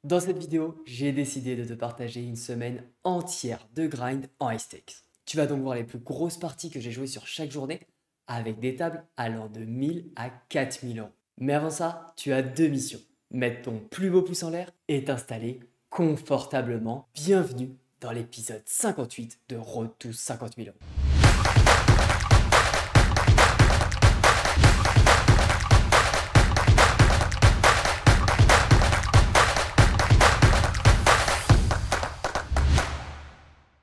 Dans cette vidéo, j'ai décidé de te partager une semaine entière de grind en high stakes. Tu vas donc voir les plus grosses parties que j'ai jouées sur chaque journée avec des tables allant de 1000 à 4000 euros. Mais avant ça, tu as deux missions. Mettre ton plus beau pouce en l'air et t'installer confortablement. Bienvenue dans l'épisode 58 de Road to 50 000 euros.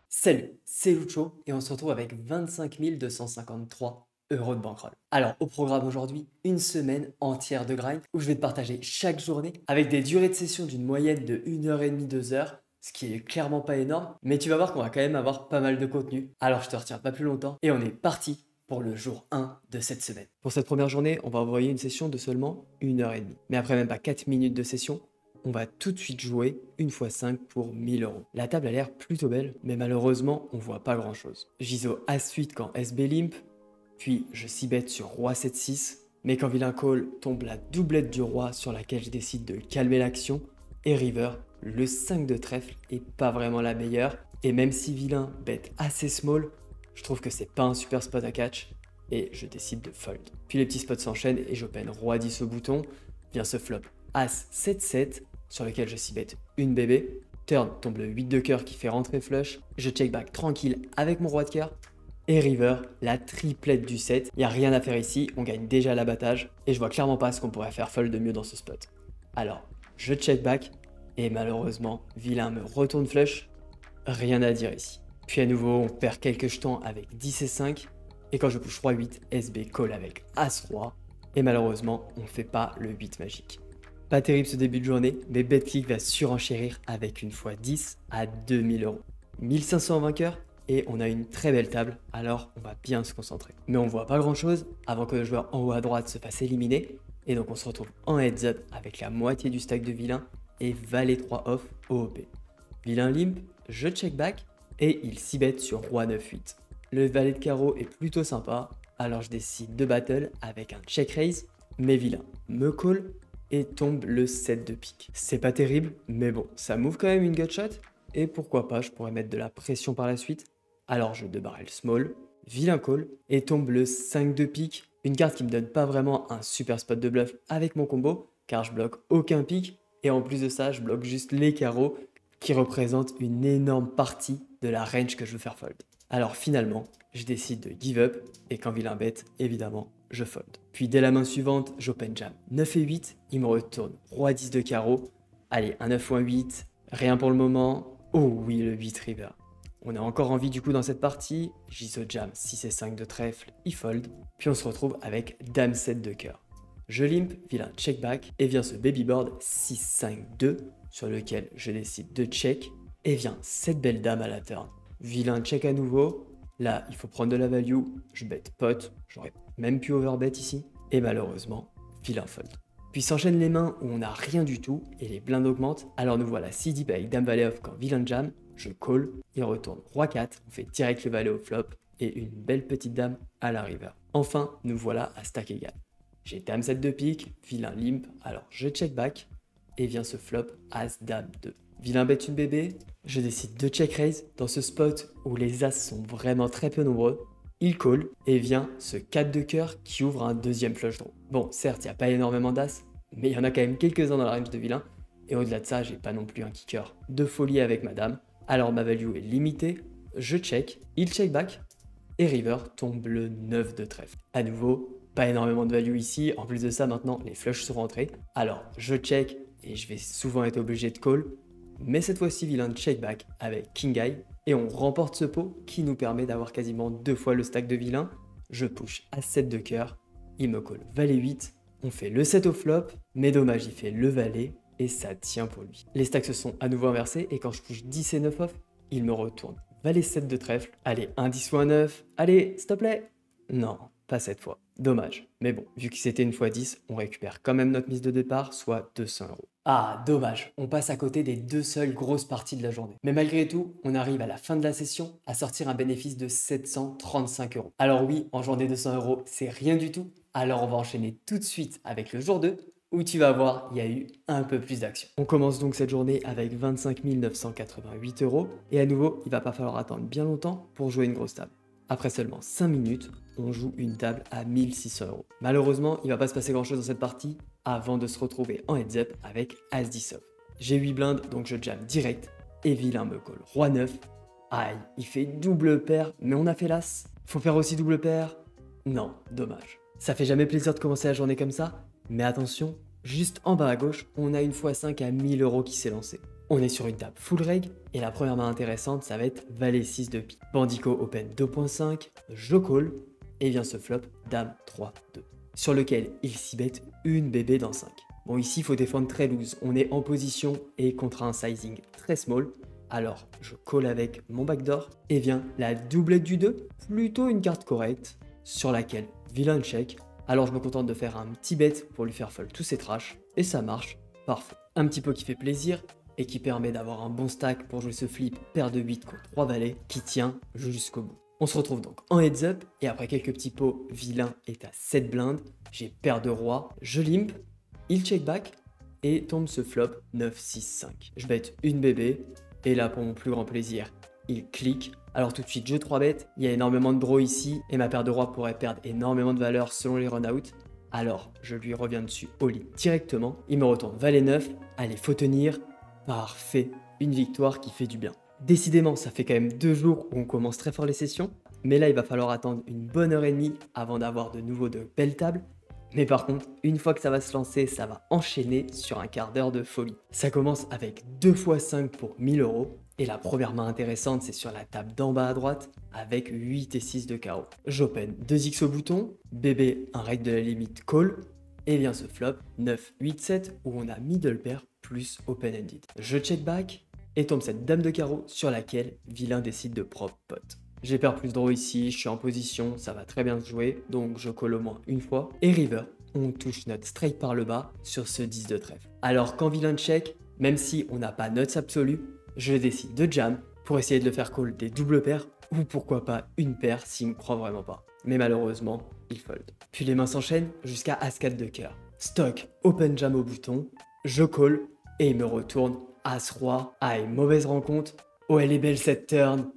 Salut, c'est Lucho et on se retrouve avec 25 253 euros de bankroll. Alors au programme aujourd'hui, une semaine entière de grind où je vais te partager chaque journée avec des durées de session d'une moyenne de 1h30, 2 heures, ce qui est clairement pas énorme, mais tu vas voir qu'on va quand même avoir pas mal de contenu. Alors je te retiens pas plus longtemps et on est parti pour le jour 1 de cette semaine. Pour cette première journée, on va envoyer une session de seulement 1h30. Mais après même pas 4 minutes de session, on va tout de suite jouer une x 5 pour 1000 euros. La table a l'air plutôt belle, mais malheureusement, on voit pas grand chose. J'ISO As-8 quand SB limp, puis je 6-bet sur Roi 7-6, mais quand vilain call tombe la doublette du roi sur laquelle je décide de calmer l'action, et river, le 5 de trèfle est pas vraiment la meilleure, et même si vilain bet assez small, je trouve que c'est pas un super spot à catch, et je décide de fold. Puis les petits spots s'enchaînent et j'open Roi 10 au bouton, vient ce flop As 7-7, sur lequel je 6-bet une bébé. Turn tombe le 8 de cœur qui fait rentrer flush. Je check back tranquille avec mon roi de cœur. Et river, la triplette du 7. Il n'y a rien à faire ici, on gagne déjà l'abattage. Et je vois clairement pas ce qu'on pourrait faire fold de mieux dans ce spot. Alors, je check back. Et malheureusement, vilain me retourne flush. Rien à dire ici. Puis à nouveau, on perd quelques jetons avec 10 et 5. Et quand je push roi 8, SB call avec As roi. Et malheureusement, on fait pas le 8 magique. Pas terrible ce début de journée, mais BetClick va surenchérir avec une fois 10 à 2000 euros. 1500 vainqueurs et on a une très belle table, alors on va bien se concentrer. Mais on voit pas grand chose avant que le joueur en haut à droite se fasse éliminer, et donc on se retrouve en heads up avec la moitié du stack de vilain et valet 3 off OOP. Vilain limp, je check back et il 6-bet sur roi 9-8. Le valet de carreau est plutôt sympa, alors je décide de battle avec un check raise, mais vilain me call et tombe le 7 de pique. C'est pas terrible, mais bon, ça move quand même une gutshot, et pourquoi pas, je pourrais mettre de la pression par la suite. Alors je de barrel small, vilain call, et tombe le 5 de pique, une carte qui me donne pas vraiment un super spot de bluff avec mon combo, car je bloque aucun pique, et en plus de ça, je bloque juste les carreaux, qui représentent une énorme partie de la range que je veux faire fold. Alors finalement, je décide de give up, et quand vilain bet, évidemment, je fold. Puis dès la main suivante, j'open jam 9 et 8, il me retourne roi 10 de carreau. Allez, un 9 ou un 8, rien pour le moment. Oh oui, le 8 river. On a encore envie du coup dans cette partie, j'ISO jam 6 et 5 de trèfle, il fold. Puis on se retrouve avec dame 7 de cœur. Je limp, vilain check back, et vient ce baby board 6-5-2, sur lequel je décide de check, et vient cette belle dame à la turn. Vilain check à nouveau, là il faut prendre de la value, je bet pot, j'aurais même pu overbet ici, et malheureusement, vilain fold. Puis s'enchaînent les mains où on n'a rien du tout, et les blindes augmentent, alors nous voilà si deep avec dame valet off quand vilain jam, je call, il retourne roi 4, on fait direct le valet au flop, et une belle petite dame à la river. Enfin, nous voilà à stack égal. J'ai dame 7 de pique, vilain limp, alors je check back, et vient ce flop as dame 2. Vilain bet une bébé, je décide de check raise dans ce spot où les as sont vraiment très peu nombreux. Il call et vient ce 4 de cœur qui ouvre un deuxième flush draw. Bon, certes, il n'y a pas énormément d'as, mais il y en a quand même quelques-uns dans la range de vilain. Et au-delà de ça, j'ai pas non plus un kicker de folie avec madame. Alors ma value est limitée, je check, il check back, et river tombe le 9 de trèfle. À nouveau, pas énormément de value ici, en plus de ça maintenant les flushs sont rentrés. Alors je check et je vais souvent être obligé de call, mais cette fois-ci vilain check back avec king high, et on remporte ce pot qui nous permet d'avoir quasiment 2 fois le stack de vilain. Je push à 7 de cœur, il me call valet 8, on fait le 7 au flop, mais dommage il fait le valet et ça tient pour lui. Les stacks se sont à nouveau inversés et quand je push 10 et 9 off, il me retourne valet 7 de trèfle, allez un 10 ou un 9, allez s'il te plaît. Non, pas cette fois, dommage. Mais bon, vu que c'était une fois 10, on récupère quand même notre mise de départ, soit 200 euros. Ah, dommage, on passe à côté des deux seules grosses parties de la journée. Mais malgré tout, on arrive à la fin de la session à sortir un bénéfice de 735 euros. Alors oui, en journée de 100 euros, c'est rien du tout. Alors on va enchaîner tout de suite avec le jour 2, où tu vas voir, il y a eu un peu plus d'action. On commence donc cette journée avec 25 988 euros et à nouveau, il va pas falloir attendre bien longtemps pour jouer une grosse table. Après seulement 5 minutes, on joue une table à 1600 euros. Malheureusement, il va pas se passer grand chose dans cette partie avant de se retrouver en heads up avec As-10 off. J'ai 8 blindes donc je jam direct et vilain me colle Roi 9. Aïe, il fait double paire, mais on a fait l'As. Faut faire aussi double paire? Non, dommage. Ça fait jamais plaisir de commencer la journée comme ça, mais attention, juste en bas à gauche, on a une x5 à 1000 euros qui s'est lancée. On est sur une table full reg, et la première main intéressante, ça va être Valet 6 de pique. Bandico open 2.5, je call, et vient ce flop Dame 3-2, sur lequel il s'y bet une bébé dans 5. Bon ici, il faut défendre très loose, on est en position et contre un sizing très small, alors je call avec mon backdoor, et vient la doublette du 2, plutôt une carte correcte, sur laquelle vilain check. Alors je me contente de faire un petit bet pour lui faire fold tous ses trash, et ça marche, parfait. Un petit pot qui fait plaisir, et qui permet d'avoir un bon stack pour jouer ce flip paire de 8 contre 3 valets, qui tient jusqu'au bout. On se retrouve donc en heads up, et après quelques petits pots, vilain est à 7 blindes, j'ai paire de roi, je limp, il check back, et tombe ce flop 9-6-5. Je bet une bébé, et là pour mon plus grand plaisir, il clique. Alors tout de suite, je 3 bet, il y a énormément de draw ici, et ma paire de rois pourrait perdre énormément de valeur selon les run-out. Alors je lui reviens dessus au lit directement, il me retourne valet 9, allez faut tenir, parfait, une victoire qui fait du bien. Décidément, ça fait quand même 2 jours où on commence très fort les sessions, mais là il va falloir attendre une bonne heure et demie avant d'avoir de nouveau de belles tables. Mais par contre, une fois que ça va se lancer, ça va enchaîner sur un quart d'heure de folie. Ça commence avec 2 x 5 pour 1000 euros. Et la première main intéressante, c'est sur la table d'en bas à droite, avec 8 et 6 de carreau. J'open 2x au bouton, bébé un règle de la limite call, et vient ce flop 9, 8, 7, où on a middle pair plus open-ended. Je check back, et tombe cette dame de carreau sur laquelle vilain décide de prop pot. J'ai paire plus draw ici, je suis en position, ça va très bien se jouer, donc je call au moins une fois. Et river, on touche notre straight par le bas sur ce 10 de trèfle. Alors quand vilain check, même si on n'a pas nuts absolu, je décide de jam pour essayer de le faire call des doubles paires, ou pourquoi pas une paire s'il me croit vraiment pas. Mais malheureusement, il fold. Puis les mains s'enchaînent jusqu'à As-4 de cœur. Stock, open jam au bouton, je call, et il me retourne As-Roi. Aïe, mauvaise rencontre. Oh, elle est belle cette turn.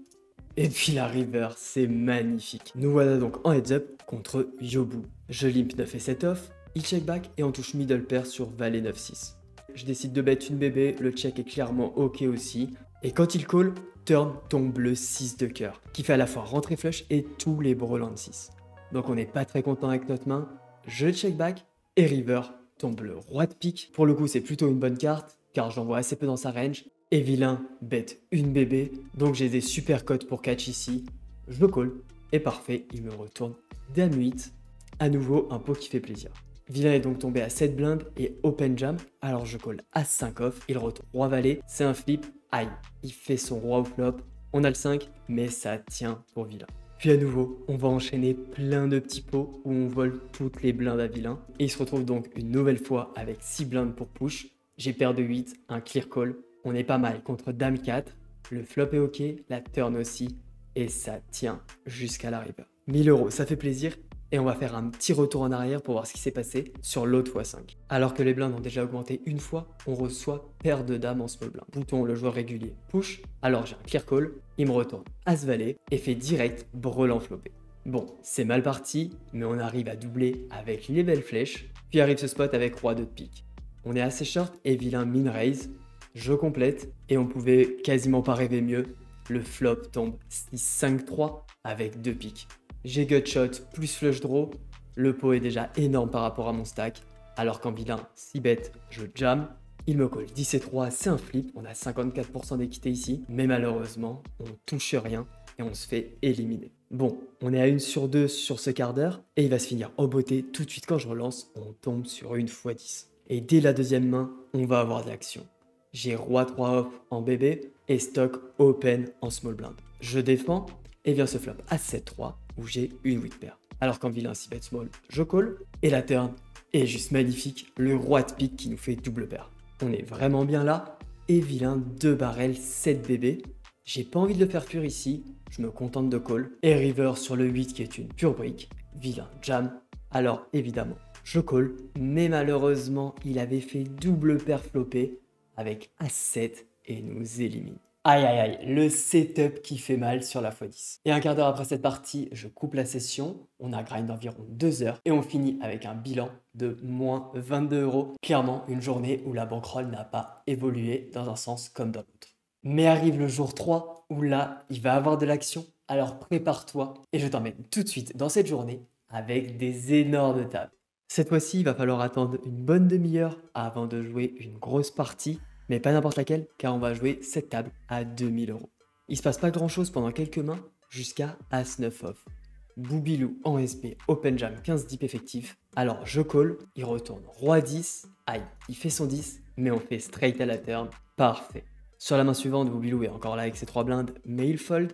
Et puis la river, c'est magnifique. Nous voilà donc en heads up contre Yobu. Je limp 9 et 7 off, il check back et on touche middle pair sur valet 9-6. Je décide de bet une bébé, le check est clairement ok aussi. Et quand il call, turn tombe le 6 de cœur, qui fait à la fois rentrer flush et tous les brelans de 6. Donc on n'est pas très content avec notre main. Je check back et river tombe le roi de pique. Pour le coup, c'est plutôt une bonne carte, car j'en vois assez peu dans sa range. Et vilain bet une bébé, donc j'ai des super cotes pour catch ici. Je le call, et parfait, il me retourne dame 8. À nouveau, un pot qui fait plaisir. Vilain est donc tombé à 7 blindes et open jam, alors je call as 5 off, il retourne roi valet, c'est un flip, aïe, il fait son roi au flop, on a le 5, mais ça tient pour vilain. Puis à nouveau, on va enchaîner plein de petits pots où on vole toutes les blindes à vilain, et il se retrouve donc une nouvelle fois avec 6 blindes pour push. J'ai paire de 8, un clear call, on est pas mal contre dame 4, le flop est ok, la turn aussi, et ça tient jusqu'à la river. 1000 euros, ça fait plaisir. Et on va faire un petit retour en arrière pour voir ce qui s'est passé sur l'autre x5. Alors que les blindes ont déjà augmenté une fois, on reçoit paire de dames en small blind. Bouton, le joueur régulier, push. Alors j'ai un clear call, il me retourne as valet et fait direct brelan flopé. Bon, c'est mal parti, mais on arrive à doubler avec les belles flèches. Puis arrive ce spot avec roi de pique. On est assez short et vilain min raise. Je complète et on pouvait quasiment pas rêver mieux. Le flop tombe 6-5-3 avec 2 piques. J'ai gutshot plus flush draw, le pot est déjà énorme par rapport à mon stack, alors qu'en vilain 6 bet, je jam, il me colle 10 et 3, c'est un flip, on a 54% d'équité ici, mais malheureusement, on touche rien et on se fait éliminer. Bon, on est à 1 sur 2 sur ce quart d'heure, et il va se finir en beauté tout de suite quand je relance, on tombe sur une x10. Et dès la deuxième main, on va avoir de l'action. J'ai roi 3 off en bébé et stock open en small blind. Je défends et vient ce flop à 7-3 où j'ai une 8 paire. Alors qu'en vilain 6 bet small, je call et la turn est juste magnifique, le roi de pique qui nous fait double paire. On est vraiment bien là et vilain 2 barrels 7 bébés. J'ai pas envie de le faire pur ici, je me contente de call et river sur le 8 qui est une pure brique. Vilain jam, alors évidemment je call, mais malheureusement, il avait fait double paire flopé avec As-7 et nous élimine. Aïe aïe aïe, le setup qui fait mal sur la x10. Et un quart d'heure après cette partie, je coupe la session, on a grind environ 2 heures et on finit avec un bilan de moins 22 euros. Clairement, une journée où la bankroll n'a pas évolué dans un sens comme dans l'autre. Mais arrive le jour 3 où là, il va avoir de l'action, alors prépare-toi et je t'emmène tout de suite dans cette journée avec des énormes tables. Cette fois-ci, il va falloir attendre une bonne demi-heure avant de jouer une grosse partie, mais pas n'importe laquelle, car on va jouer cette table à 2000 euros. Il se passe pas grand-chose pendant quelques mains, jusqu'à As-9 off. Boubilou en SP, Open Jam 15 dips effectif. Alors je call, il retourne Roi 10, aïe, il fait son 10, mais on fait straight à la turn, parfait. Sur la main suivante, Boubilou est encore là avec ses 3 blindes, mais il fold,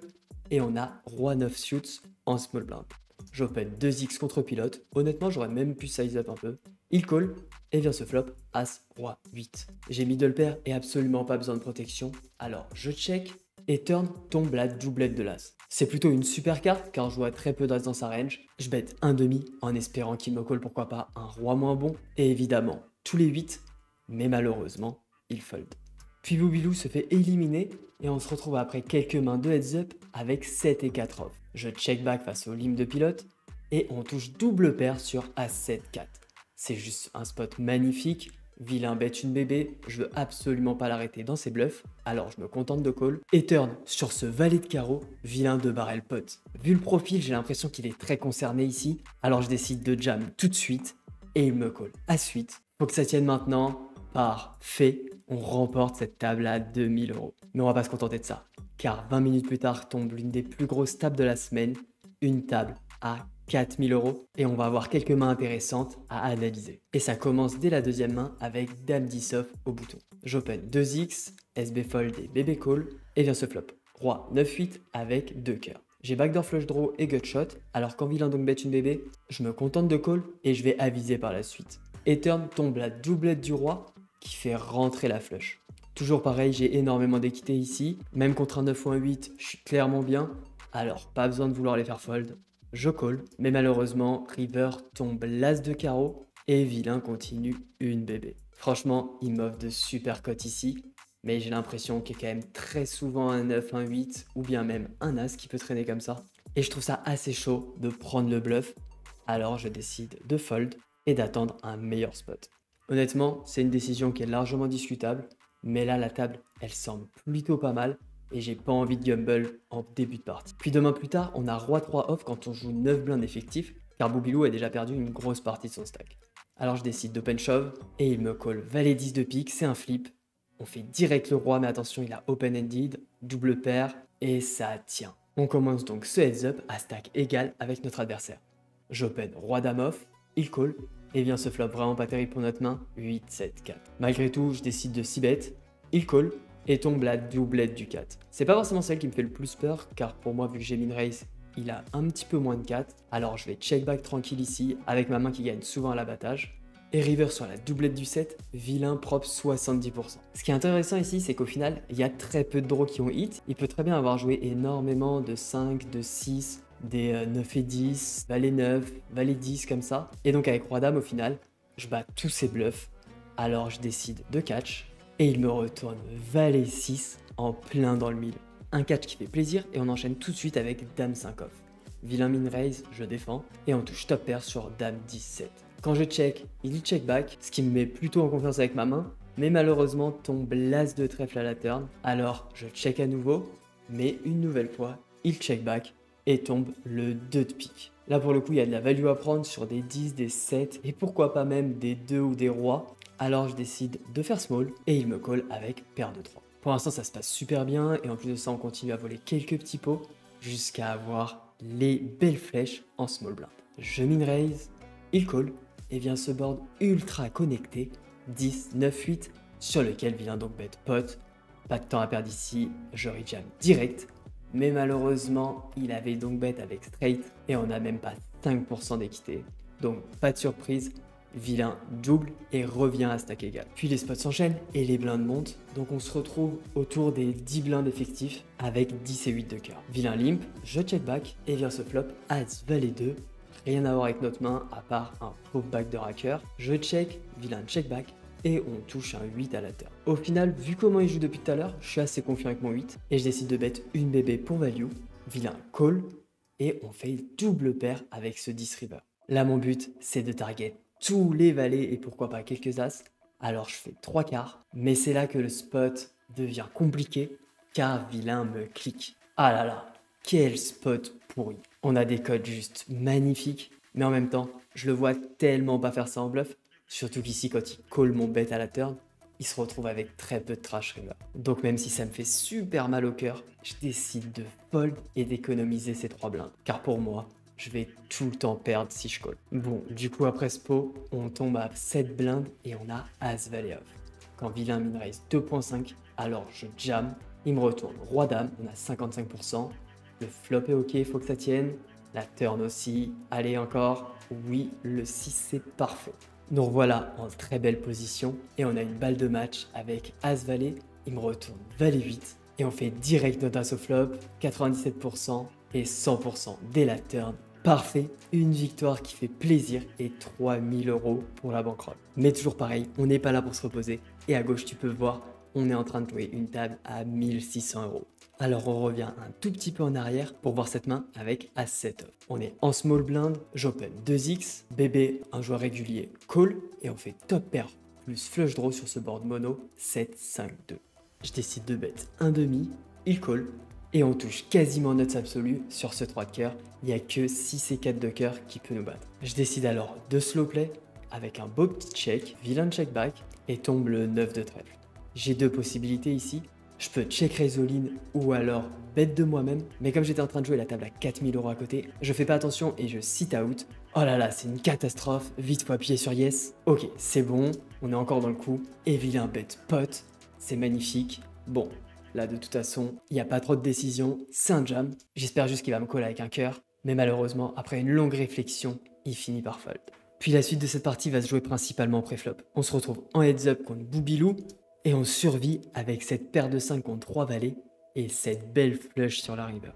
et on a Roi 9 suits en small blind. J'open 2x contre pilote. Honnêtement, j'aurais même pu size up un peu. Il call et vient ce flop As, Roi, 8. J'ai middle pair et absolument pas besoin de protection. Alors je check et turn tombe la doublette de l'As. C'est plutôt une super carte car je vois très peu d'As dans sa range. Je bet un demi en espérant qu'il me call pourquoi pas un Roi moins bon. Et évidemment, tous les 8, mais malheureusement, il fold. Puis Boubilou se fait éliminer et on se retrouve après quelques mains de heads up avec 7 et 4 off. Je check back face au limb de pilote et on touche double paire sur As-7, 4. C'est juste un spot magnifique. Vilain bet une bébé, je veux absolument pas l'arrêter dans ses bluffs, alors je me contente de call. Et turn sur ce valet de carreau, vilain de barrel pot. Vu le profil, j'ai l'impression qu'il est très concerné ici, alors je décide de jam tout de suite et il me call. À suite, faut que ça tienne maintenant. Parfait, on remporte cette table à 2000 euros. Mais on va pas se contenter de ça, car 20 minutes plus tard tombe l'une des plus grosses tables de la semaine, une table à 4000 euros, et on va avoir quelques mains intéressantes à analyser. Et ça commence dès la deuxième main avec Dame 10 off au bouton. J'open 2x, SB fold et BB call, et vient ce flop. Roi 9-8 avec 2 cœurs. J'ai backdoor flush draw et gut shot, alors quand vilain donc bet une bébé, je me contente de call et je vais aviser par la suite. Et turn tombe la doublette du roi, qui fait rentrer la flush. Toujours pareil, j'ai énormément d'équité ici. Même contre un 9 ou un 8, je suis clairement bien. Alors, pas besoin de vouloir les faire fold. Je call, mais malheureusement, river tombe l'as de carreau et vilain continue une bébé. Franchement, il m'offre de super cotes ici, mais j'ai l'impression qu'il y a quand même très souvent un 9, un 8 ou bien même un as qui peut traîner comme ça. Et je trouve ça assez chaud de prendre le bluff. Alors, je décide de fold et d'attendre un meilleur spot. Honnêtement, c'est une décision qui est largement discutable, mais là, la table, elle semble plutôt pas mal et j'ai pas envie de gamble en début de partie. Puis demain plus tard, on a Roi 3 off quand on joue 9 blindes effectifs, car Boubilou a déjà perdu une grosse partie de son stack. Alors je décide d'open shove et il me call Valet 10 de pique, c'est un flip. On fait direct le roi, mais attention, il a open-ended, double paire et ça tient. On commence donc ce heads up à stack égal avec notre adversaire. J'open Roi Dame off, il call. Et vient ce flop vraiment pas terrible pour notre main, 8, 7, 4. Malgré tout, je décide de 6 bet, il call et tombe la doublette du 4. C'est pas forcément celle qui me fait le plus peur, car pour moi, vu que j'ai min raise, il a un petit peu moins de 4. Alors je vais check back tranquille ici, avec ma main qui gagne souvent à l'abattage. Et river sur la doublette du 7, vilain propre 70%. Ce qui est intéressant ici, c'est qu'au final, il y a très peu de draws qui ont hit. Il peut très bien avoir joué énormément de 5, de 6, des 9 et 10, Valet 9, Valet 10 comme ça. Et donc avec Roi Dame au final, je bats tous ces bluffs. Alors je décide de catch et il me retourne Valet 6 en plein dans le mille. Un catch qui fait plaisir et on enchaîne tout de suite avec Dame 5 off. Vilain min raise, je défends et on touche top pair sur Dame 17. Quand je check, il check back, ce qui me met plutôt en confiance avec ma main, mais malheureusement tombe l'as de trèfle à la turn. Alors je check à nouveau, mais une nouvelle fois, il check back et tombe le 2 de pique. Là pour le coup, il y a de la value à prendre sur des 10, des 7 et pourquoi pas même des 2 ou des rois. Alors je décide de faire small et il me call avec paire de 3. Pour l'instant ça se passe super bien et en plus de ça on continue à voler quelques petits pots jusqu'à avoir les belles flèches en small blind. Je min raise, il call et vient ce board ultra connecté 10, 9, 8 sur lequel vient donc bet pot. Pas de temps à perdre ici, je rejam direct. Mais malheureusement, il avait donc bet avec straight et on n'a même pas 5% d'équité. Donc pas de surprise, vilain double et revient à stack égal. Puis les spots s'enchaînent et les blindes montent. Donc on se retrouve autour des 10 blindes effectifs avec 10 et 8 de cœur. Vilain limp, je check back et vient ce flop As Valet 2. rien à voir avec notre main à part un pauvre backdoor hacker. Je check, vilain check back et on touche un 8 à la turn. Au final, vu comment il joue depuis tout à l'heure, je suis assez confiant avec mon 8 et je décide de bet une bébé pour value. Vilain call et on fait double paire avec ce 10 river. Là, mon but, c'est de target tous les valets et pourquoi pas quelques as. Alors, je fais 3 quarts, mais c'est là que le spot devient compliqué car vilain me clique. Ah là là, quel spot pourri. On a des codes juste magnifiques, mais en même temps, je le vois tellement pas faire ça en bluff. Surtout qu'ici, quand il call mon bet à la turn, il se retrouve avec très peu de trash river. Donc même si ça me fait super mal au cœur, je décide de fold et d'économiser ces 3 blindes. Car pour moi, je vais tout le temps perdre si je call. Bon, du coup après ce pot, on tombe à 7 blindes et on a As Valet off. Quand vilain min raise 2.5, alors je jam, il me retourne Roi Dame, on a 55%. Le flop est ok, il faut que ça tienne. La turn aussi, allez encore. Oui, le 6 c'est parfait. Donc voilà, en très belle position. Et on a une balle de match avec As Valet. Il me retourne Valet 8. Et on fait direct notre as au flop, 97% et 100% dès la turn. Parfait, une victoire qui fait plaisir et 3000 € pour la bankroll. Mais toujours pareil, on n'est pas là pour se reposer. Et à gauche, tu peux voir, on est en train de jouer une table à 1600 €. Alors on revient un tout petit peu en arrière pour voir cette main avec As-7 off. On est en small blind, j'open 2x, bébé, un joueur régulier, call, et on fait top pair plus flush draw sur ce board mono, 7, 5, 2. Je décide de bet un demi, il call, et on touche quasiment nuts absolu sur ce 3 de cœur. Il n'y a que 6 et 4 de cœur qui peut nous battre. Je décide alors de slow play avec un beau petit check, vilain check back, et tombe le 9 de trèfle. J'ai deux possibilités ici. Je peux check raise all-in ou alors bet de moi-même. Mais comme j'étais en train de jouer la table à 4000 € à côté, je fais pas attention et je sit out. Oh là là, c'est une catastrophe. Vite, faut appuyer sur yes. Ok, c'est bon. On est encore dans le coup. Et vilain bet pot. C'est magnifique. Bon, là de toute façon, il n'y a pas trop de décision. C'est un jam. J'espère juste qu'il va me coller avec un cœur. Mais malheureusement, après une longue réflexion, il finit par fold. Puis la suite de cette partie va se jouer principalement en préflop. On se retrouve en heads up contre Boubilou. Et on survit avec cette paire de 5 contre 3 valets et cette belle flush sur la river.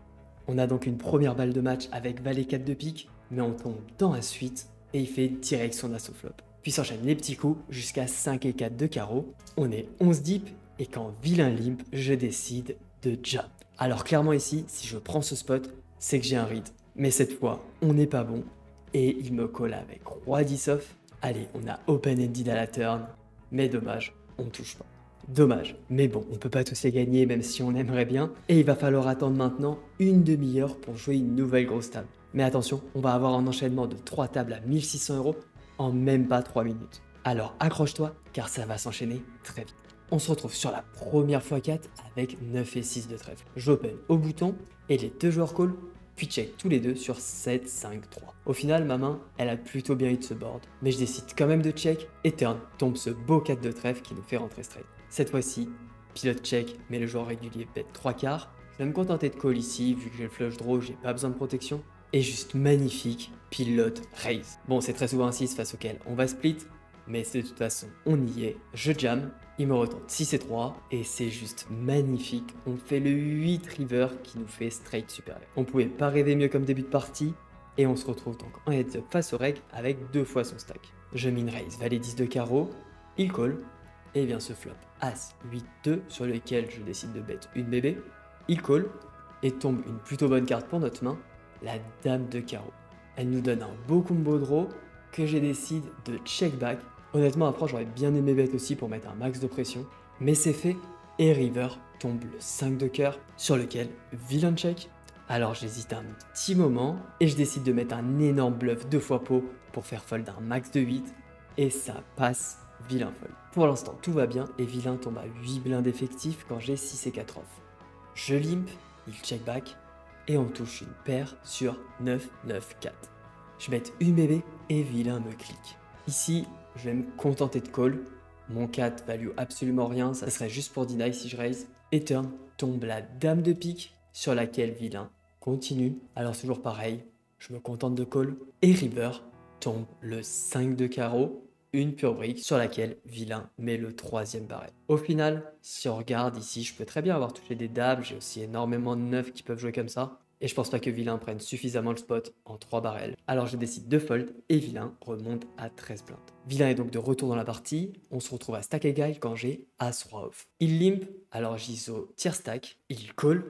On a donc une première balle de match avec valet 4 de pique, mais on tombe dans la suite et il fait direct son as au flop. Puis s'enchaînent les petits coups jusqu'à 5 et 4 de carreau. On est 11 deep et quand vilain limp, je décide de jump. Alors clairement ici, si je prends ce spot, c'est que j'ai un read. Mais cette fois, on n'est pas bon et il me colle avec roi 10 off. Allez, on a open-ended à la turn, mais dommage, on ne touche pas. Dommage, mais bon, on peut pas tous les gagner même si on aimerait bien. Et il va falloir attendre maintenant une demi-heure pour jouer une nouvelle grosse table. Mais attention, on va avoir un enchaînement de 3 tables à 1600 € en même pas 3 minutes. Alors accroche-toi car ça va s'enchaîner très vite. On se retrouve sur la première x4 avec 9 et 6 de trèfle. J'open au bouton et les deux joueurs call, puis check tous les deux sur 7, 5, 3. Au final, ma main, elle a plutôt bien eu de ce board, mais je décide quand même de check et turn, tombe ce beau 4 de trèfle qui nous fait rentrer straight. Cette fois-ci, pilote check, mais le joueur régulier bet 3 quarts. Je vais me contenter de call ici, vu que j'ai le flush draw, j'ai pas besoin de protection. Et juste magnifique, pilote raise. Bon, c'est très souvent un 6 face auquel on va split, mais de toute façon, on y est. Je jam, il me retourne 6 et 3, et c'est juste magnifique. On fait le 8 river qui nous fait straight supérieur. On pouvait pas rêver mieux comme début de partie, et on se retrouve donc en heads up face au reg avec 2 fois son stack. Je min raise, valet 10 de carreau, il call, et vient ce flop As 8-2 sur lequel je décide de bet une bébé. Il call et tombe une plutôt bonne carte pour notre main, la dame de carreau. Elle nous donne un beau combo draw que j'ai décidé de check back. Honnêtement après j'aurais bien aimé bet aussi pour mettre un max de pression, mais c'est fait et river tombe le 5 de cœur sur lequel vilain check. Alors j'hésite un petit moment et je décide de mettre un énorme bluff 2 fois pot pour faire fold un max de 8 et ça passe. Vilain fold. Pour l'instant, tout va bien et vilain tombe à 8 blindes effectifs quand j'ai 6 et 4 off. Je limp, il check back et on touche une paire sur 9, 9, 4. Je mets une bébé et vilain me clique. Ici, je vais me contenter de call. Mon 4 value absolument rien, ça serait juste pour deny si je raise. Et turn, tombe la dame de pique sur laquelle vilain continue. Alors toujours pareil, je me contente de call. Et river tombe le 5 de carreau. Une pure brique sur laquelle vilain met le 3e barrel. Au final, si on regarde ici, je peux très bien avoir touché des dames, j'ai aussi énormément de 9 qui peuvent jouer comme ça. et je pense pas que vilain prenne suffisamment le spot en 3 barrels. Alors je décide de fold et vilain remonte à 13 blindes. Vilain est donc de retour dans la partie, on se retrouve à stack égal quand j'ai As Roi off. Il limp, alors j'ISO tiers stack, il call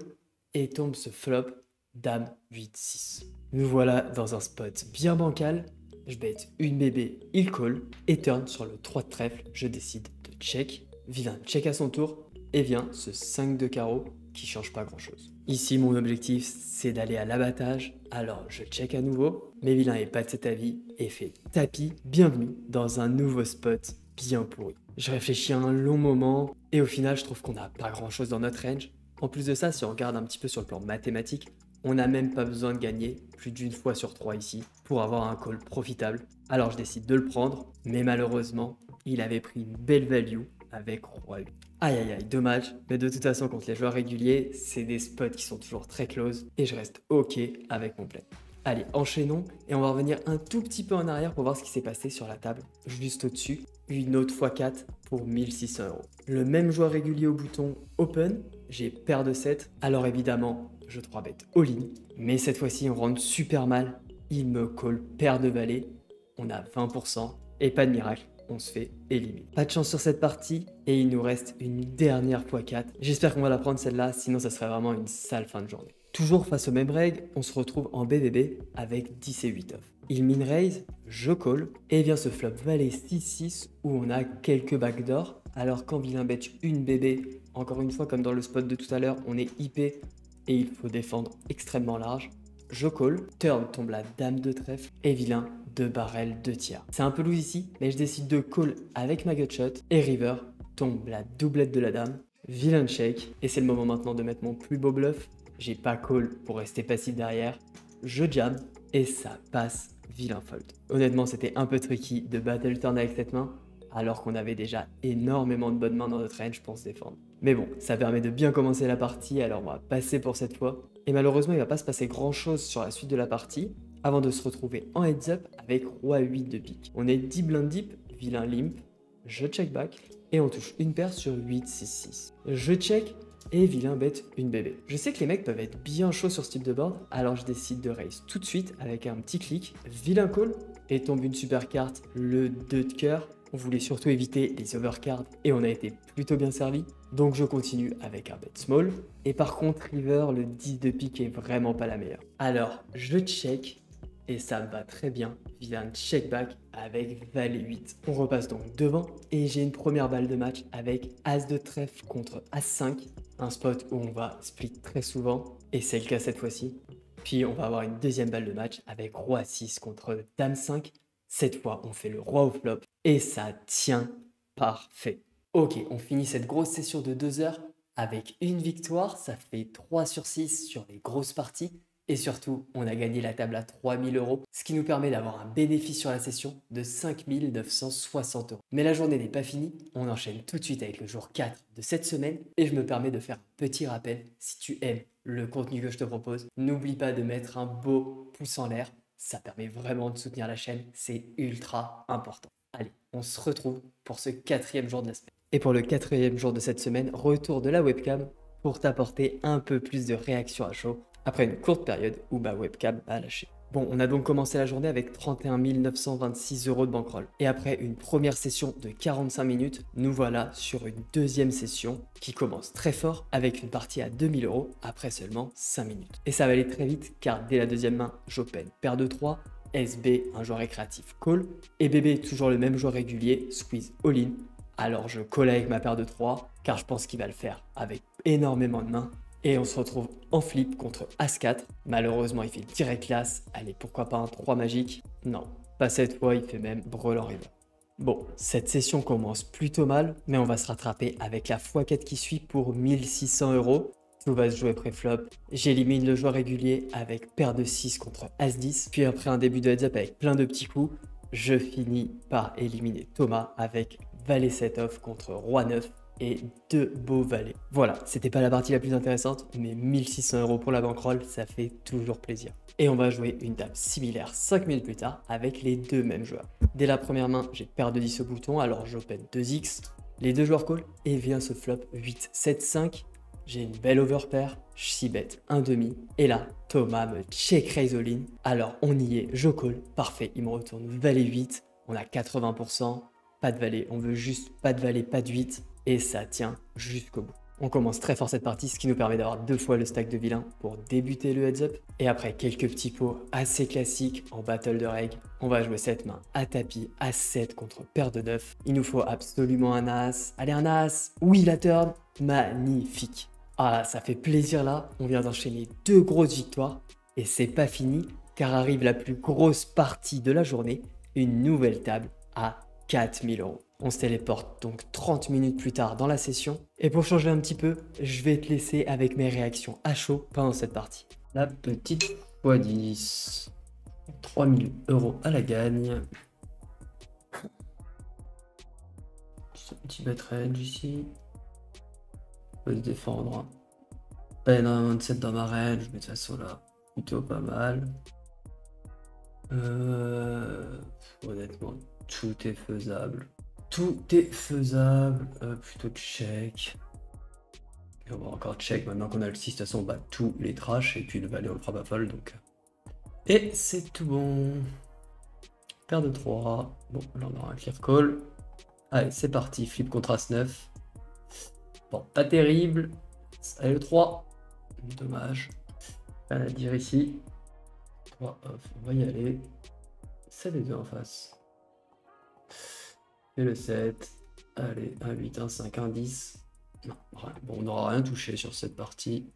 et tombe ce flop Dame 8-6. Nous voilà dans un spot bien bancal, je bête une bébé, il call et turn sur le 3 de trèfle, je décide de check. Vilain check à son tour et vient ce 5 de carreau qui change pas grand chose. Ici mon objectif c'est d'aller à l'abattage, alors je check à nouveau, mais vilain est pas de cet avis et fait tapis, bienvenue dans un nouveau spot bien pourri. Je réfléchis un long moment et au final je trouve qu'on n'a pas grand chose dans notre range. En plus de ça, si on regarde un petit peu sur le plan mathématique, on n'a même pas besoin de gagner plus d'une fois sur 3 ici pour avoir un call profitable. Alors je décide de le prendre, mais malheureusement, il avait pris une belle value avec Roi 8. Aïe aïe aïe, dommage, mais de toute façon contre les joueurs réguliers, c'est des spots qui sont toujours très close et je reste ok avec mon play. Allez, enchaînons et on va revenir un tout petit peu en arrière pour voir ce qui s'est passé sur la table juste au-dessus. Une autre x4 pour 1600 €. Le même joueur régulier au bouton Open, j'ai paire de 7, alors évidemment je 3-bet all-in, mais cette fois-ci on rentre super mal, il me colle paire de valets, on a 20% et pas de miracle, on se fait éliminer. Pas de chance sur cette partie et il nous reste une dernière x4, j'espère qu'on va la prendre celle-là, sinon ça serait vraiment une sale fin de journée. Toujours face aux mêmes règles, on se retrouve en BBB avec 10 et 8 off. Il min raise, je call, et vient ce flop valet 6-6 où on a quelques backdoors. Alors quand vilain bet une BB, encore une fois comme dans le spot de tout à l'heure, on est IP et il faut défendre extrêmement large. Je call, turn tombe la dame de trèfle et vilain 2 barrels 2 tiers. C'est un peu loose ici, mais je décide de call avec ma gutshot et river tombe la doublette de la dame, vilain check et c'est le moment maintenant de mettre mon plus beau bluff. J'ai pas call pour rester passif derrière, je jam et ça passe vilain fold. Honnêtement c'était un peu tricky de battle turn avec cette main alors qu'on avait déjà énormément de bonnes mains dans notre range pour se défendre. Mais bon, ça permet de bien commencer la partie, alors on va passer pour cette fois. Et malheureusement il va pas se passer grand chose sur la suite de la partie avant de se retrouver en heads up avec Roi 8 de pique. On est 10 blind deep, vilain limp, je check back et on touche une paire sur 8-6-6. Je check et vilain bet une bébé. Je sais que les mecs peuvent être bien chauds sur ce type de board, alors je décide de raise tout de suite avec un petit clic, vilain call, et tombe une super carte, le 2 de cœur. On voulait surtout éviter les overcards et on a été plutôt bien servi. Donc je continue avec un bet small. Et par contre, river, le 10 de pique est vraiment pas la meilleure. Alors, je check et ça me va très bien. Vilain check back avec valet 8. On repasse donc devant et j'ai une première balle de match avec as de trèfle contre as 5. Un spot où on va split très souvent et c'est le cas cette fois-ci. Puis on va avoir une deuxième balle de match avec roi 6 contre dame 5. Cette fois, on fait le roi au flop et ça tient parfait. Ok, on finit cette grosse session de 2 heures avec une victoire. Ça fait 3 sur 6 sur les grosses parties. Et surtout, on a gagné la table à 3000 €, ce qui nous permet d'avoir un bénéfice sur la session de 5960 €. Mais la journée n'est pas finie, on enchaîne tout de suite avec le jour 4 de cette semaine et je me permets de faire un petit rappel. Si tu aimes le contenu que je te propose, n'oublie pas de mettre un beau pouce en l'air. Ça permet vraiment de soutenir la chaîne, c'est ultra important. Allez, on se retrouve pour ce 4e jour de la semaine. Et pour le 4e jour de cette semaine, retour de la webcam pour t'apporter un peu plus de réaction à chaud après une courte période où ma webcam a lâché. Bon, on a donc commencé la journée avec 31 926 € de bankroll. Et après une première session de 45 minutes, nous voilà sur une deuxième session qui commence très fort avec une partie à 2000 € après seulement 5 minutes. Et ça va aller très vite car dès la deuxième main, j'open paire de 3, SB, un joueur récréatif, call, et BB, toujours le même joueur régulier, squeeze all-in. Alors je call avec ma paire de 3 car je pense qu'il va le faire avec énormément de mains. Et on se retrouve en flip contre As-4. Malheureusement, il fait direct l'As. Allez, pourquoi pas un 3 magique? Non, pas cette fois, il fait même Breul en river. Bon, cette session commence plutôt mal, mais on va se rattraper avec la x4 qui suit pour 1600 €. Tout va se jouer pré-flop. J'élimine le joueur régulier avec paire de 6 contre As-10. Puis après un début de heads-up avec plein de petits coups, je finis par éliminer Thomas avec valet 7 off contre roi 9. Et 2 beaux valets. Voilà, c'était pas la partie la plus intéressante, mais 1600 € pour la bankroll, ça fait toujours plaisir. Et on va jouer une table similaire 5 minutes plus tard avec les deux mêmes joueurs. Dès la première main, j'ai paire de 10 au bouton, alors j'open 2x. Les deux joueurs call et vient ce flop 8, 7, 5. j'ai une belle overpair, je 6-bet 1/2, et là, Thomas me check raise all-in. Alors on y est, je call, parfait, il me retourne valet 8, on a 80%, pas de valet, on veut juste pas de valet, pas de 8, et ça tient jusqu'au bout. On commence très fort cette partie, ce qui nous permet d'avoir 2 fois le stack de vilain pour débuter le heads up. Et après quelques petits pots assez classiques en battle de règles, on va jouer cette main à tapis, as 7 contre paire de 9. Il nous faut absolument un as. Allez, un as. Oui, la turn. Magnifique. Ah, ça fait plaisir là. On vient d'enchaîner 2 grosses victoires. Et c'est pas fini, car arrive la plus grosse partie de la journée, une nouvelle table à 4000 €. On se téléporte donc 30 minutes plus tard dans la session. Et pour changer un petit peu, je vais te laisser avec mes réactions à chaud pendant cette partie. La petite x10. 3000 € à la gagne. Petit bet range ici. On peut se défendre. Pas énormément de 7 dans ma range, mais de toute façon là, plutôt pas mal. Honnêtement, tout est faisable. Tout est faisable. Plutôt check. Et on va encore check maintenant qu'on a le 6. De toute façon, on bat tous les trash. Et puis le valet, on le fera pas folle. Donc. Et c'est tout bon. Paire de 3. Bon, là, on aura un clear call. Allez, c'est parti. Flip contre As-9. Bon, pas terrible. Allez, le 3. Dommage. Rien à dire ici. 3 off. On va y aller. 7 et 2 en face. Et le 7, allez, 1, 8, 1, 5, 1, 10. Non, bon, on n'aura rien touché sur cette partie.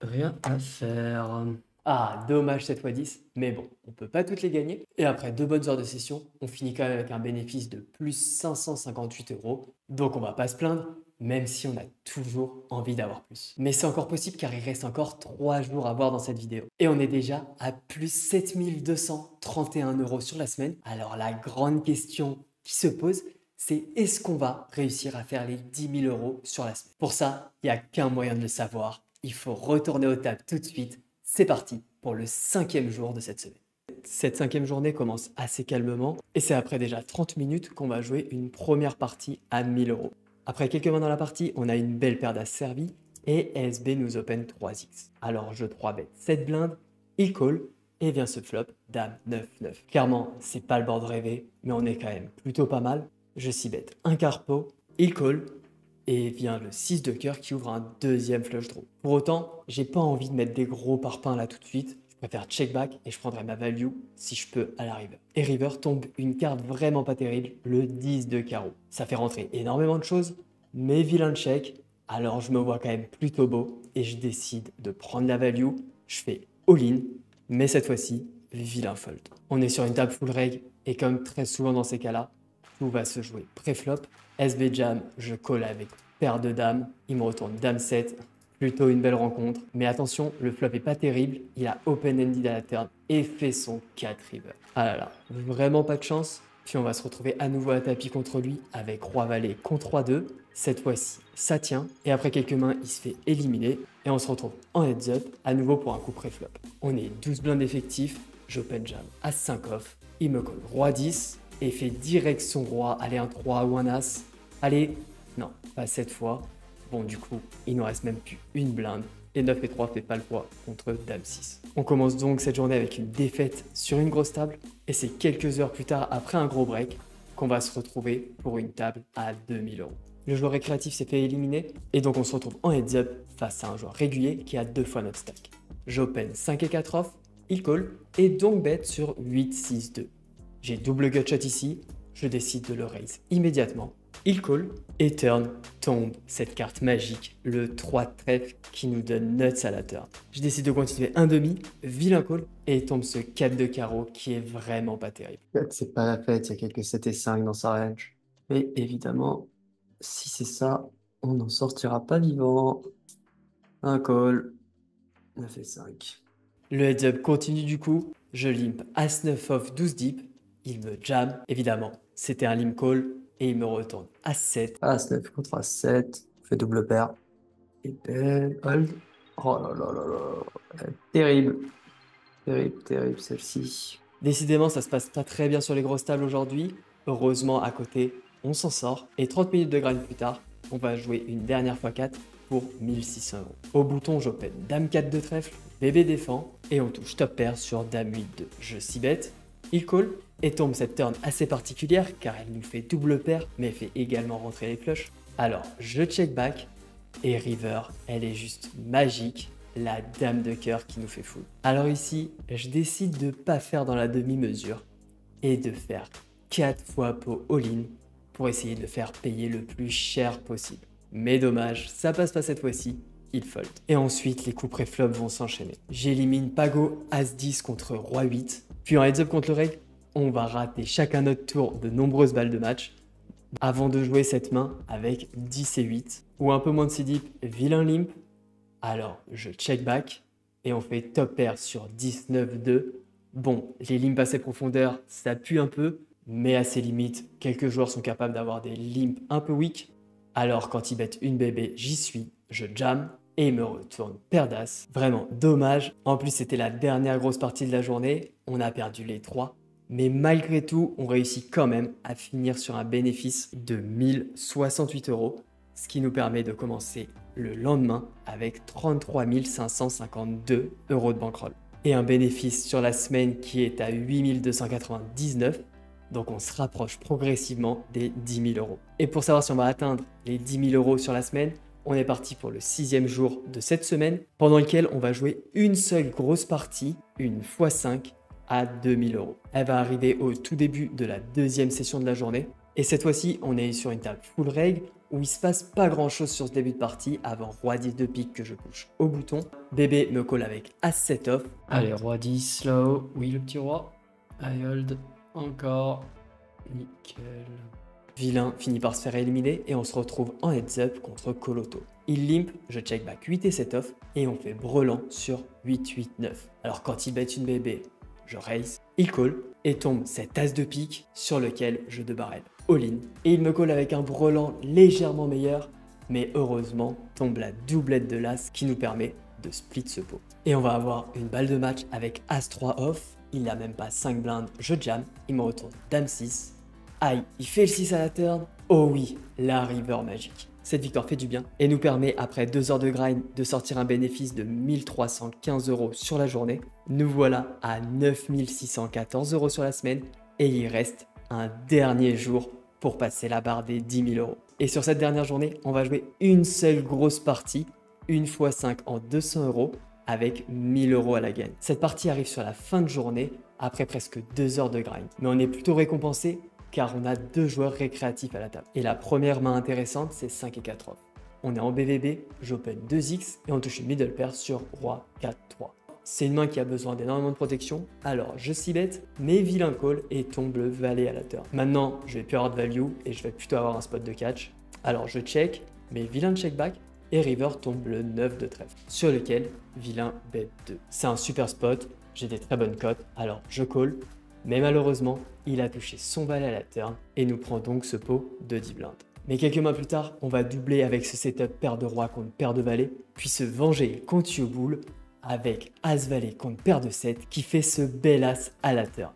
Rien à faire. Ah, dommage cette fois 10, mais bon, on peut pas toutes les gagner. Et après 2 bonnes heures de session, on finit quand même avec un bénéfice de plus 558 €. Donc on va pas se plaindre, même si on a toujours envie d'avoir plus. Mais c'est encore possible car il reste encore 3 jours à voir dans cette vidéo. Et on est déjà à plus 7231 € sur la semaine. Alors la grande question qui se pose, c'est est-ce qu'on va réussir à faire les 10 000 € sur la semaine? Pour ça, il n'y a qu'un moyen de le savoir. Il faut retourner aux tables tout de suite. C'est parti pour le 5e jour de cette semaine. Cette 5e journée commence assez calmement et c'est après déjà 30 minutes qu'on va jouer une première partie à 1000 €. Après quelques mains dans la partie, on a une belle paire d'as servies et SB nous open 3x. Alors je 3-bet 7 blindes, il call et vient ce flop dame 9-9. Clairement, c'est pas le board rêvé, mais on est quand même plutôt pas mal. Je 6-bet un quart pot, il call et vient le 6 de cœur qui ouvre un deuxième flush draw. Pour autant, j'ai pas envie de mettre des gros parpaings là tout de suite. Je préfère check back et je prendrai ma value si je peux à la river. Et river tombe une carte vraiment pas terrible, le 10 de carreau. Ça fait rentrer énormément de choses, mais vilain check. Alors je me vois quand même plutôt beau et je décide de prendre la value. Je fais all-in, mais cette fois-ci, vilain fold. On est sur une table full reg et comme très souvent dans ces cas-là, tout va se jouer pré-flop. SB jam, je colle avec paire de dames. Il me retourne dame 7. Plutôt une belle rencontre. Mais attention, le flop est pas terrible. Il a open-ended à la turn et fait son 4 river. Ah là là, vraiment pas de chance. Puis on va se retrouver à nouveau à tapis contre lui avec roi valet contre roi 2. Cette fois-ci, ça tient. Et après quelques mains, il se fait éliminer. Et on se retrouve en heads up à nouveau pour un coup pré-flop. On est 12 blindes effectifs. J'open jam as 5 off. Il me colle roi 10 et fait direct son roi. Allez, un 3 ou un as. Allez, non, pas cette fois. Bon, du coup, il nous reste même plus une blinde. Et 9 et 3 fait pas le poids contre dame 6. On commence donc cette journée avec une défaite sur une grosse table. Et c'est quelques heures plus tard, après un gros break, qu'on va se retrouver pour une table à 2000 €. Le joueur récréatif s'est fait éliminer. Et donc on se retrouve en heads up face à un joueur régulier qui a 2 fois notre stack. J'open 5 et 4 off, il call et donc bet sur 8, 6, 2. J'ai double gutshot ici, je décide de le raise immédiatement. Il call et turn tombe cette carte magique, le 3 de trèfle qui nous donne nuts à la turn. Je décide de continuer un demi, vilain call et tombe ce 4 de carreau qui est vraiment pas terrible. C'est pas la fête, il y a quelques 7 et 5 dans sa range. Et évidemment, si c'est ça, on n'en sortira pas vivant. Un call, 9 et 5. Le heads up continue du coup, je limp As-9 off 12 deep, il me jam, évidemment, c'était un limp call, et il me retourne As-7. As-9 contre As-7, fait double paire. Et belle, hold. Oh là là là là, terrible, terrible, terrible celle-ci. Décidément, ça se passe pas très bien sur les grosses tables aujourd'hui. Heureusement, à côté, on s'en sort. Et 30 minutes de grind plus tard, on va jouer une dernière fois 4 pour 1600 euros. Au bouton, j'open Dame 4 de trèfle, bébé défend et on touche top pair sur Dame 8 de je 6 bet. Il call et tombe cette turn assez particulière car elle nous fait double paire mais fait également rentrer les cloches. Alors je check back et river, elle est juste magique, la dame de cœur qui nous fait full. Alors ici, je décide de ne pas faire dans la demi-mesure et de faire 4 fois pot all-in pour essayer de le faire payer le plus cher possible. Mais dommage, ça passe pas cette fois-ci, il fold. Et ensuite, les coups pré-flop vont s'enchaîner. J'élimine Pago As-10 contre Roi 8, puis en heads-up contre le reg, on va rater chacun notre tour de nombreuses balles de match avant de jouer cette main avec 10 et 8 ou un peu moins de c-deep, vilain limp. Alors je check back et on fait top pair sur 10-9-2. Bon, les limps assez profondeur, ça pue un peu, mais à ses limites, quelques joueurs sont capables d'avoir des limps un peu weak. Alors quand ils bettent une bébé, j'y suis, je jam et il me retourne paire d'as. Vraiment dommage. En plus, c'était la dernière grosse partie de la journée. On a perdu les 3. Mais malgré tout, on réussit quand même à finir sur un bénéfice de 1068 euros, ce qui nous permet de commencer le lendemain avec 33 552 euros de bankroll. Et un bénéfice sur la semaine qui est à 8299, donc on se rapproche progressivement des 10 000 euros. Et pour savoir si on va atteindre les 10 000 euros sur la semaine, on est parti pour le 6e jour de cette semaine, pendant lequel on va jouer une seule grosse partie, une x5, à 2000 euros. Elle va arriver au tout début de la deuxième session de la journée. Et cette fois-ci, on est sur une table full reg où il se passe pas grand chose sur ce début de partie avant Roi 10 de pique que je push au bouton. Bébé me colle avec As-7 off. Allez, Roi 10, slow. Oui, le petit roi. I hold. Encore. Nickel. Vilain finit par se faire éliminer et on se retrouve en heads up contre Coloto. Il limp, je check back 8 et 7 off et on fait brelan sur 8-8-9. Alors quand il bet une bébé, je raise, il call et tombe cet as de pique sur lequel je de barrel all-in. Et il me call avec un brelan légèrement meilleur, mais heureusement tombe la doublette de l'as qui nous permet de split ce pot. Et on va avoir une balle de match avec As-3 off, il n'a même pas 5 blindes, je jam, il me retourne Dame 6. Aïe, il fait le 6 à la turn. Oh oui, la river magique. Cette victoire fait du bien et nous permet, après 2 heures de grind, de sortir un bénéfice de 1315 euros sur la journée. Nous voilà à 9614 euros sur la semaine et il reste un dernier jour pour passer la barre des 10 000 euros. Et sur cette dernière journée, on va jouer une seule grosse partie, une x 5 en 200 euros avec 1000 euros à la gagne. Cette partie arrive sur la fin de journée après presque 2 heures de grind. Mais on est plutôt récompensé car on a 2 joueurs récréatifs à la table. Et la première main intéressante, c'est 5 et 4 off. On est en BVB, j'open 2x et on touche une middle pair sur Roi 4-3. C'est une main qui a besoin d'énormément de protection, alors je s'y bête, mais vilain call et tombe le valet à la turn. Maintenant, je vais plus avoir de value et je vais plutôt avoir un spot de catch. Alors je check, mais vilain check back et river tombe le 9 de trèfle, sur lequel vilain bet 2. C'est un super spot, j'ai des très bonnes cotes, alors je call. Mais malheureusement, il a touché son valet à la turn et nous prend donc ce pot de 10 blindes. Mais quelques mois plus tard, on va doubler avec ce setup paire de roi contre paire de valet, puis se venger contre Yoboul avec as valet contre paire de 7 qui fait ce bel as à la turn.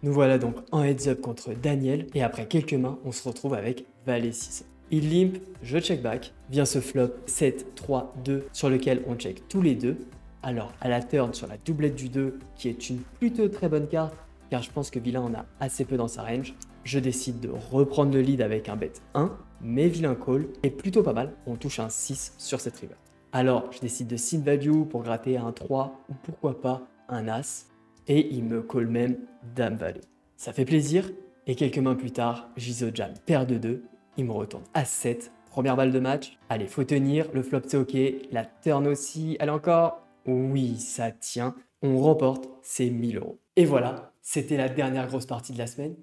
Nous voilà donc en heads up contre Daniel et après quelques mains, on se retrouve avec valet 6. Il limp, je check back, vient ce flop 7, 3, 2 sur lequel on check tous les deux. Alors à la turn sur la doublette du 2 qui est une plutôt très bonne carte, car je pense que vilain en a assez peu dans sa range, je décide de reprendre le lead avec un bet 1, mais vilain call est plutôt pas mal, on touche un 6 sur cette river. Alors je décide de sin value pour gratter un 3 ou pourquoi pas un as, et il me call même dame valet. Ça fait plaisir, et quelques mains plus tard, j'ISO jam paire de 2, il me retourne as 7, première balle de match, allez faut tenir, le flop c'est ok, la turn aussi, allez encore, oui ça tient, on remporte ces 1000 euros. Et voilà, c'était la dernière grosse partie de la semaine.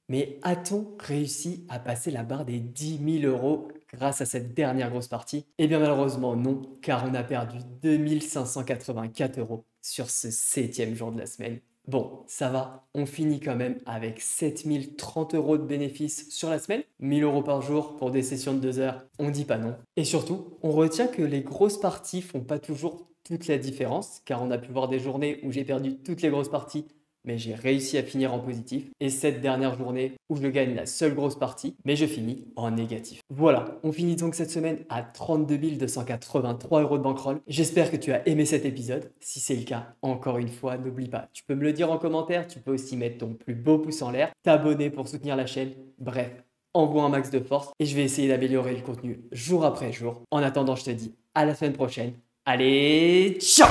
Mais a-t-on réussi à passer la barre des 10 000 euros grâce à cette dernière grosse partie? Eh bien malheureusement non, car on a perdu 2584 euros sur ce 7e jour de la semaine. Bon, ça va, on finit quand même avec 7030 euros de bénéfices sur la semaine. 1000 euros par jour pour des sessions de 2 heures, on dit pas non. Et surtout, on retient que les grosses parties font pas toujours toute la différence, car on a pu voir des journées où j'ai perdu toutes les grosses parties mais j'ai réussi à finir en positif. Et cette dernière journée où je gagne la seule grosse partie, mais je finis en négatif. Voilà, on finit donc cette semaine à 32 283 euros de bankroll. J'espère que tu as aimé cet épisode. Si c'est le cas, encore une fois, n'oublie pas, tu peux me le dire en commentaire, tu peux aussi mettre ton plus beau pouce en l'air, t'abonner pour soutenir la chaîne. Bref, envoie un max de force et je vais essayer d'améliorer le contenu jour après jour. En attendant, je te dis à la semaine prochaine. Allez, ciao!